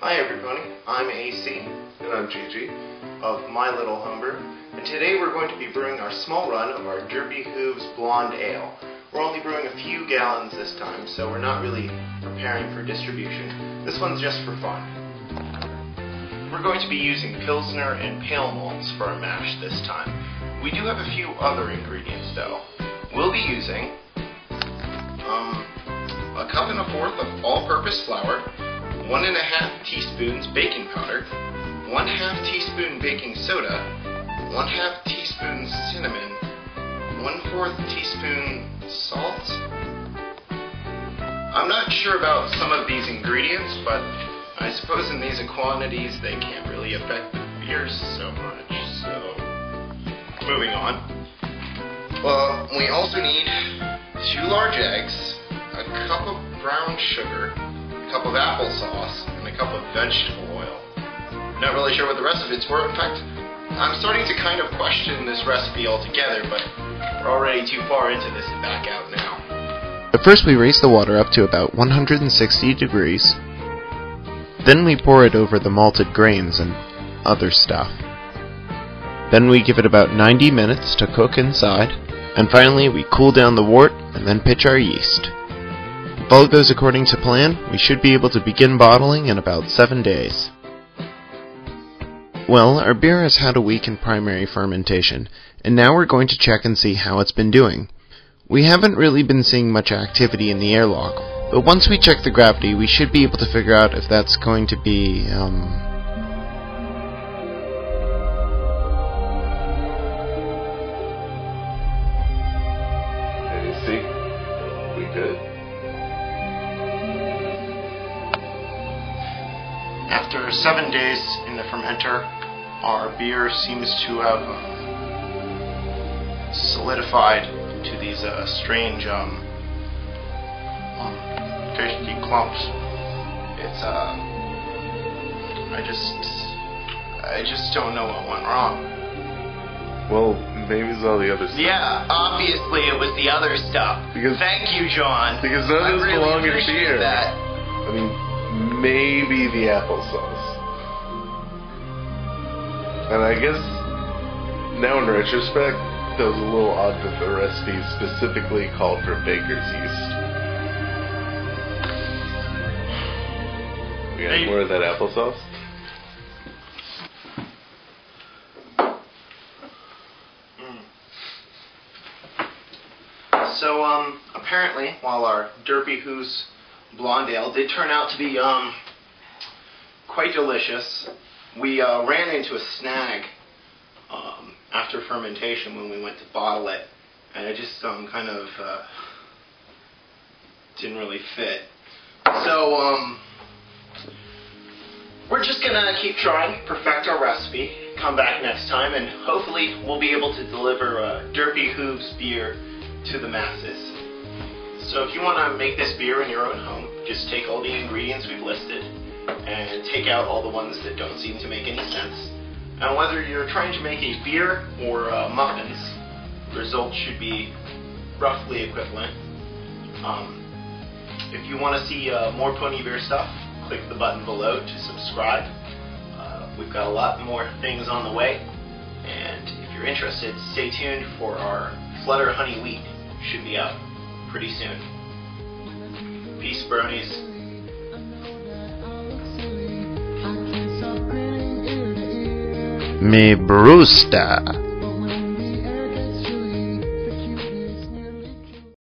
Hi everybody, I'm AC, And I'm Gigi. of My Little Homebrew, and today we're going to be brewing our small run of our Derpy Hooves Blonde Ale. We're only brewing a few gallons this time, so we're not really preparing for distribution. This one's just for fun. We're going to be using Pilsner and pale malts for our mash this time. We do have a few other ingredients though. We'll be using a cup and a fourth of all-purpose flour, 1½ teaspoons baking powder, 1/2 teaspoon baking soda, 1/2 teaspoon cinnamon, 1/4 teaspoon salt. I'm not sure about some of these ingredients, but I suppose in these quantities they can't really affect the beers so much, so moving on. We also need 2 large eggs, a cup of brown sugar, a cup of applesauce, and a cup of vegetable oil. Not really sure what the rest of it's for. In fact, I'm starting to kind of question this recipe altogether, but we're already too far into this to back out now. But first we raise the water up to about 160 degrees. Then we pour it over the malted grains and other stuff. Then we give it about 90 minutes to cook inside. And finally we cool down the wort and then pitch our yeast. If all goes according to plan, we should be able to begin bottling in about 7 days. Well, our beer has had a week in primary fermentation, and now we're going to check and see how it's been doing. We haven't really been seeing much activity in the airlock, but once we check the gravity, we should be able to figure out if that's going to be, AC, we good? After 7 days in the fermenter, our beer seems to have solidified to these strange tasty clumps. It's I just don't know what went wrong. Well, maybe it's all the other stuff. Yeah, obviously it was the other stuff. Thank you, John. Because none of this really belong in appreciate beer. that. I mean, maybe the applesauce. And I guess, now in retrospect, that was a little odd that the recipe specifically called for baker's yeast. We got more of that applesauce? So, apparently, while our Derpy Hooves Blonde Ale did turn out to be, quite delicious, we ran into a snag after fermentation when we went to bottle it, and it just kind of didn't really fit. So we're just gonna keep trying, perfect our recipe, come back next time, and hopefully we'll be able to deliver Derpy Hooves beer to the masses. So if you want to make this beer in your own home, just take all the ingredients we've listed and take out all the ones that don't seem to make any sense. And whether you're trying to make a beer or muffins, the results should be roughly equivalent. If you want to see more Pony Beer stuff, click the button below to subscribe. We've got a lot more things on the way, and if you're interested, stay tuned for our Flutter Honey Wheat. Should be out pretty soon. Peace, bronies. Me Brewster.